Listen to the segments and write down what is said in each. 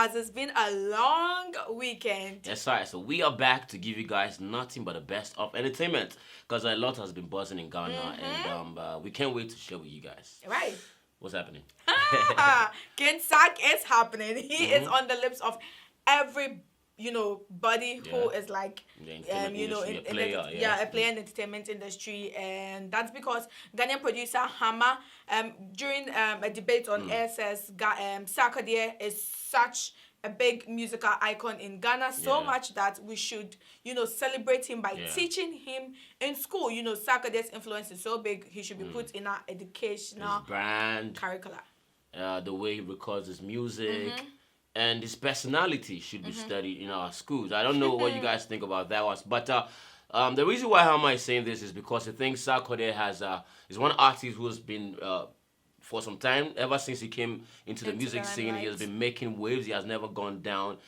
guys, it's been a long weekend. That's right. So we are back to give you guys nothing but the best of entertainment because a lot has been buzzing in Ghana, and we can't wait to share with you guys. Right. What's happening? Kinsak is happening. He is on the lips of every buddy who is like a player in the entertainment industry, and that's because Ghanaian producer Hammer during a debate on air says Sarkodie is such a big musical icon in Ghana, so much that we should celebrate him by teaching him in school. Sarkodie's influence is so big, he should be put in our educational his brand curricula. The way he records his music. And his personality should be studied in our schools. I don't know what you guys think about that one, but the reason why Hama is saying this is because I think Sarkodie is one artist who has been for some time, ever since he came into the music scene, he has been making waves. He has never gone down,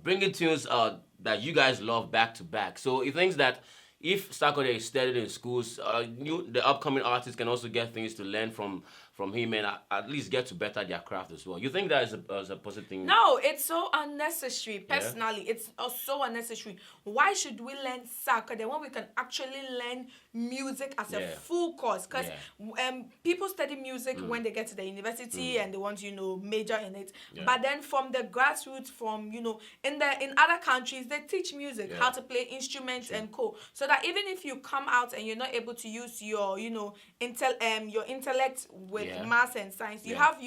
bringing tunes that you guys love back to back. So he thinks that if Sarkodie is studied in schools, the upcoming artists can also get things to learn from him and at least get to better their craft as well. You think that is a positive thing? No, it's so unnecessary. Personally, it's so unnecessary. Why should we learn Sarkodie when we can actually learn music as a full course? Because people study music when they get to the university and they want to major in it. But then from the grassroots, from in other countries, they teach music, how to play instruments and co. So that even if you come out and you're not able to use your your intellect with maths and science, you have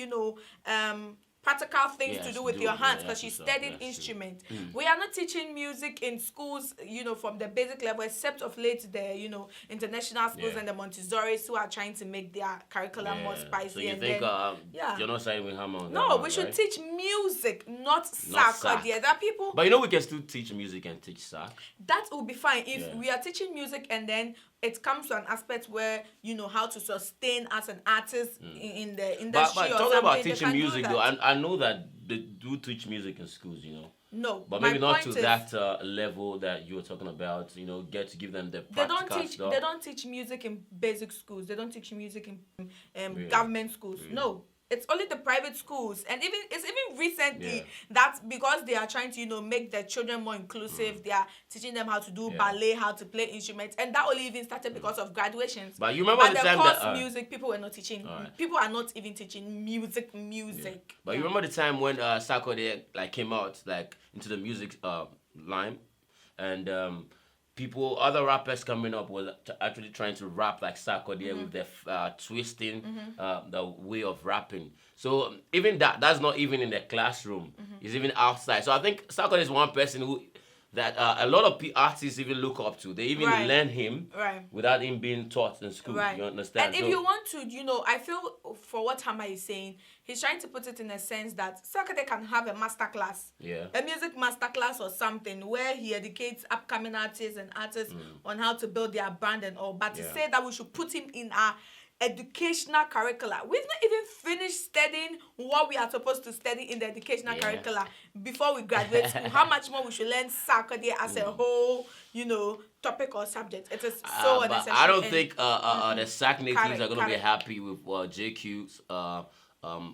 practical things to do with your hands because you studied instrument. We are not teaching music in schools, from the basic level, except of late the international schools and the Montessoris who are trying to make their curriculum more spicy. So you think you're not siding with Hammer on that? No, we should teach music, not Sarkodie. There are people. But we can still teach music and teach Sark. That will be fine if we are teaching music and then it comes to an aspect where how to sustain as an artist in the industry. But talking about teaching music though, I know that they do teach music in schools, No, but maybe not to that level that you were talking about. Get to give them the practical stuff. They don't teach music in basic schools. They don't teach music in government schools. Really? No. It's only the private schools, and it's even recently that because they are trying to make their children more inclusive, they are teaching them how to do ballet, how to play instruments, and that only even started because of graduations. But you remember the time that music people were not teaching. People are not even teaching music. Yeah. But you remember the time when Sarkodie came out into the music line, and other rappers coming up was actually trying to rap like Sarkodie with their twisting the way of rapping. So even that's not even in the classroom. It's even outside. So I think Sarkodie is one person that a lot of artists even look up to. They even learn him without him being taught in school. You understand? And if you want to, I feel for what Hama is saying, he's trying to put it in a sense that Sarkodie can have a masterclass, a music masterclass or something where he educates upcoming artists and artists on how to build their brand and all. But to say that we should put him in our educational curricula. We've not even finished studying what we are supposed to study in the educational curricula before we graduate school. How much more we should learn Sarkodie as a whole, topic or subject. It is so unnecessary. I don't think the SAC natives are going to be happy with JQ's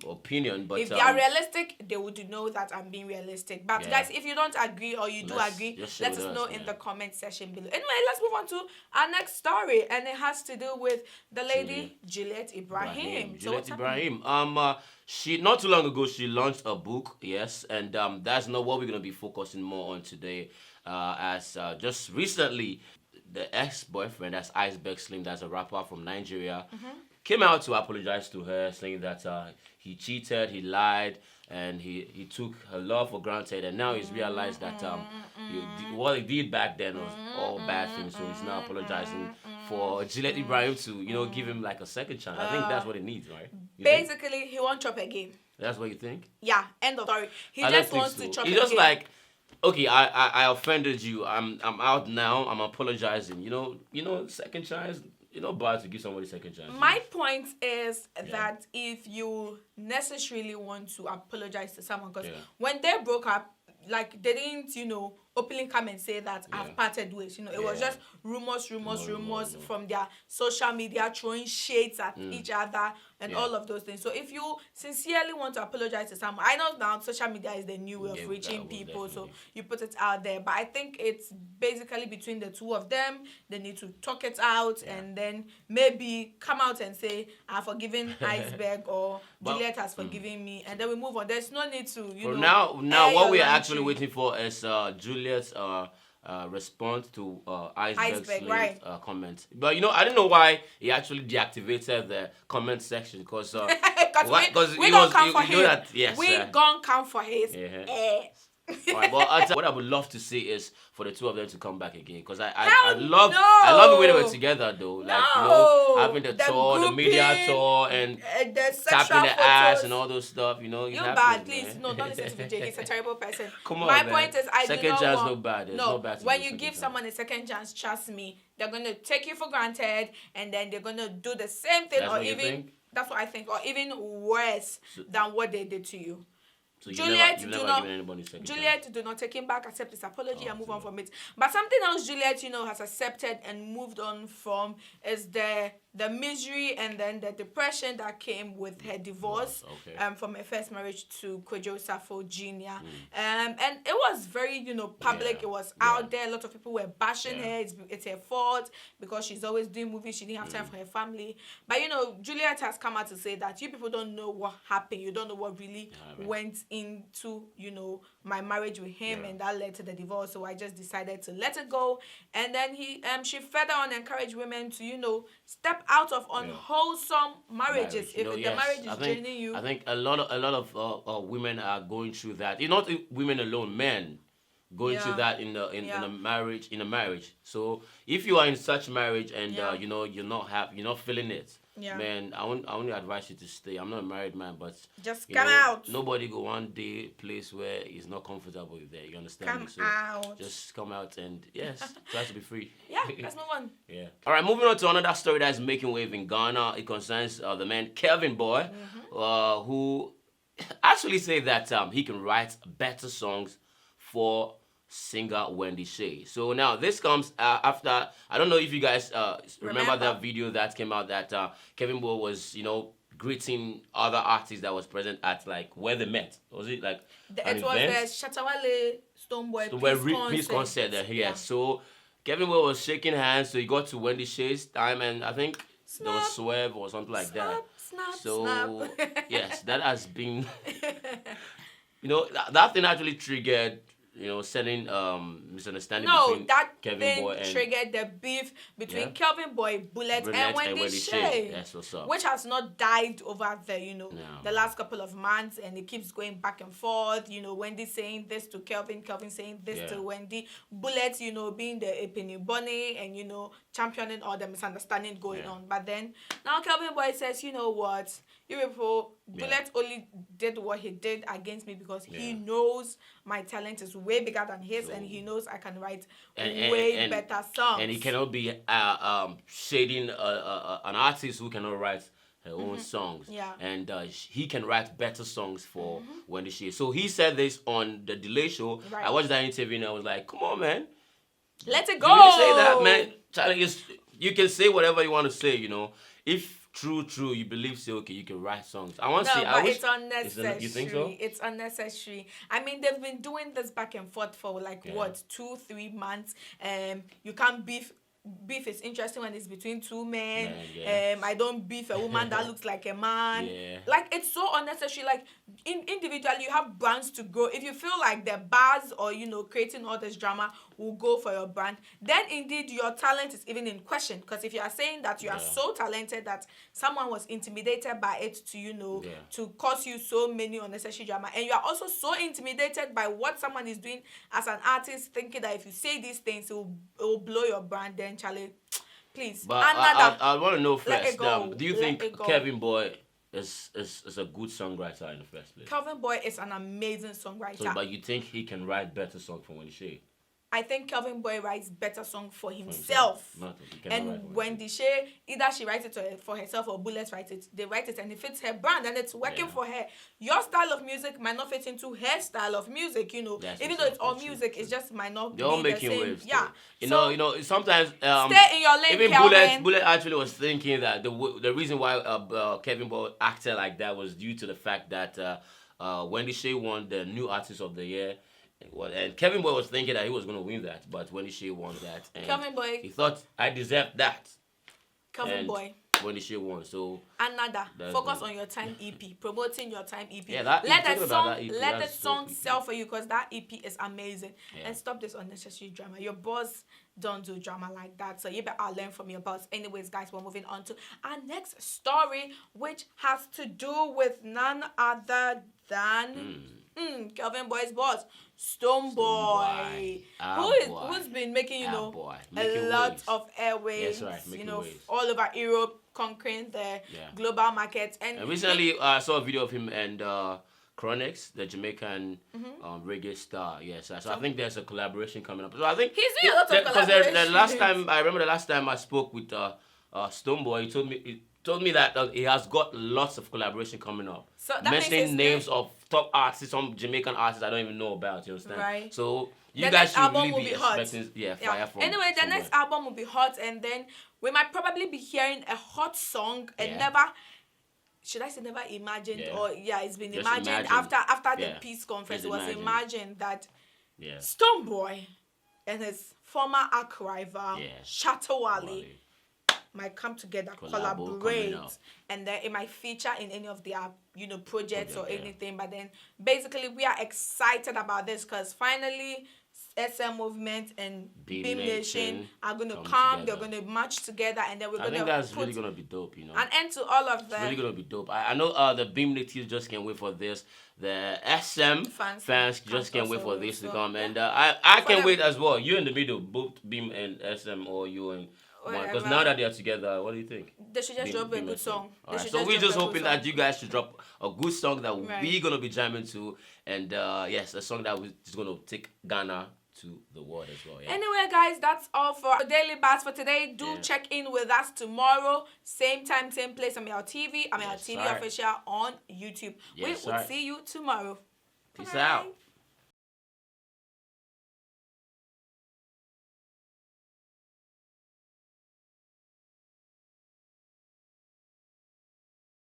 opinion, but if they are realistic, they would know that I'm being realistic. But guys, if you don't agree or you do agree, let us know in the comment section below. Anyway, let's move on to our next story, and it has to do with the lady Juliet Ibrahim. Juliet Ibrahim. She not too long ago she launched a book, and that's not what we're gonna be focusing more on today. As just recently, the ex-boyfriend, that's Iceberg Slim, that's a rapper from Nigeria. Came out to apologize to her, saying that he cheated, he lied, and he took her love for granted, and now he's realized that what he did back then was all bad things, so he's now apologizing for Juliet Ibrahim to, give him a second chance. I think that's what he needs, right? Basically, he won't chop again. That's what you think? Yeah, end of story. He just wants to chop again. He's just okay, I offended you. I'm out now. I'm apologizing. Second chance. Not bad to give somebody a second chance. My point is that if you necessarily want to apologize to someone, because when they broke up, they didn't, openly come and say that I've parted ways. It was just rumors from their social media throwing shades at each other, and all of those things. So if you sincerely want to apologize to someone, I know now social media is the new way of reaching people, definitely. So you put it out there. But I think it's basically between the two of them. They need to talk it out and then maybe come out and say, I've forgiven Iceberg or Juliet has forgiven me, and then we move on. There's no need to, you know. Now what we're actually waiting for is Juliet's response to Iceberg's comment. But you know, I don't know why he actually deactivated the comment section because we gonna come for his. We gonna come for his. Alright, but what I would love to see is for the two of them to come back again, because I love the way they were together though, like you know, having the tour, the media tour, and tapping the ass and all those stuff, you know. You're bad, please. Man. No, don't listen to VJ. He's a terrible person. Come on, My man. point is, second chance no bad. There's no bad. When you give someone a second chance, trust me, they're gonna take you for granted, and then they're gonna do the same thing, or even that's what I think, or even worse than what they did to you. So Juliet, do not take him back, accept his apology, and move on from it. But something else Juliet, you know, has accepted and moved on from is the misery and then the depression that came with her divorce from her first marriage to Kojo Safo Jr. And it was very, you know, public. It was out there. A lot of people were bashing her. It's her fault because she's always doing movies. She didn't have time for her family. But, you know, Juliet has come out to say that you people don't know what happened. You don't know what really went into, you know, my marriage with him, and that led to the divorce. So I just decided to let it go. And then she further on encouraged women to, you know, step out of unwholesome marriages. If the marriage is draining you. I think a lot of women are going through that. It's not women alone, men going through that in a marriage. So if you are in such marriage and you know you're not feeling it, man, I only advise you to stay. I'm not a married man, but just come out. Nobody go one day place where he's not comfortable with that. You understand me? So out. Just come out and try to be free. Let's move on. All right, moving on to another story that's making wave in Ghana. It concerns the man Kelvyn Boy, who actually said that he can write better songs for singer Wendy Shay. So now this comes after, I don't know if you guys remember that video that came out that Kelvyn Boy was, you know, greeting other artists that was present at like where they met. Was it like it was the Shatta Wale Stonebwoy peace concert there. So Kelvyn Boy was shaking hands, so he got to Wendy Shay's time, and I think there was swerve or something like that. So yes, that has been you know, that thing actually triggered, you know, certain misunderstanding between Kelvyn Boy and triggered the beef between Kelvyn Boy, Bullet, and Wendy Shay. That's what's up. Which has not died over the last couple of months, and it keeps going back and forth. You know, Wendy saying this to Kelvyn, Kelvyn saying this to Wendy, Bullet, you know, being the Epini Bunny and, you know, championing all the misunderstanding going on. But then now Kelvyn Boy says, you know what, you people, Bullet only did what he did against me because he knows my talent is way bigger than his, and he knows I can write way better songs. And he cannot be shading an artist who cannot write her own songs. And he can write better songs for Wendy Shay. So he said this on the Delay Show. I watched that interview and I was like, come on, man. Let it go. You really say that, man. Charlie, you can say whatever you want to say, you know. If true, you believe, say, okay, you can write songs. I want to say, but it's unnecessary. You think so? It's unnecessary. I mean, they've been doing this back and forth for like, 2-3 months. You can't beef is interesting when it's between two men. I don't beef a woman that looks like a man. Like, it's so unnecessary. Like, individually, you have brands to grow. If you feel like the bars or, you know, creating all this drama will go for your brand, then indeed your talent is even in question. Because if you are saying that you are so talented that someone was intimidated by it to, you know, to cause you so many unnecessary drama, and you are also so intimidated by what someone is doing as an artist, thinking that if you say these things, it will blow your brand, then Charlie, please. But I want to know first, do you think Kelvyn Boy is a good songwriter in the first place? Kelvyn Boy is an amazing songwriter. So, but you think he can write better songs for Wendy Shay? I think Kelvyn Boy writes better song for himself. And Wendy Shay, either she writes it for herself or Bullet writes it. They write it and it fits her brand and it's working for her. Your style of music might not fit into her style of music, you know. Even though it's all music, it's just might not be the same. Waves, yeah. You know, sometimes stay in your lane, even Kelvyn. Bullet actually was thinking that the reason why Kelvyn Boy acted like that was due to the fact that Wendy Shay won the New Artist of the Year. And Kelvyn Boy was thinking that he was going to win that, but Wendy Shay won that. And Kelvyn Boy, he thought I deserved that. Kelvyn Boy, Wendy Shay won. So another focus on your Time EP, promoting your Time EP. Yeah, let the song sell for you because that EP is amazing. And stop this unnecessary drama. Your boss don't do drama like that, so you better learn from your boss. Anyways, guys, we're moving on to our next story, which has to do with none other than Kelvyn Boy's boss, Stonebwoy, who's been making a lot of airwaves, all over Europe, conquering the global market. And recently, I saw a video of him and Chronix, the Jamaican reggae star. Yes, so I think there's a collaboration coming up. So I think he's doing a lot of collaboration. Because the last time I spoke with Stonebwoy, he told me that he has got lots of collaboration coming up. So that mentioning names of top artists, some Jamaican artists I don't even know about. You understand? Right. So you guys should really be expecting fire from. Anyway, the next album will be hot, and then we might probably be hearing a hot song and never. Should I say never imagined? Or it's been imagined after the peace conference. It was imagined that Stonebwoy and his former arch rival Shatta Wale might come together, collaborate, and then it might feature in any of their projects or anything. But then basically we are excited about this because finally SM Movement and Beam Nation are going to come. They're going to march together, and then we're going to. I think that's really going to be dope. An end to all of that. It's really going to be dope. I know the Beam Nation just can't wait for this. The SM fans just can't wait for this to come, and I can't wait as well. You're in the middle, both Beam and SM, or you and. Because now that they're together, what do you think? They should just drop a good song. So we're just hoping that you guys should drop a good song that we're going to be jamming to. And yes, a song that is going to take Ghana to the world as well. Yeah. Anyway, guys, that's all for Daily Bass for today. Do check in with us tomorrow. Same time, same place. I'm our TV. I'm our TV official on YouTube. We will see you tomorrow. Peace out.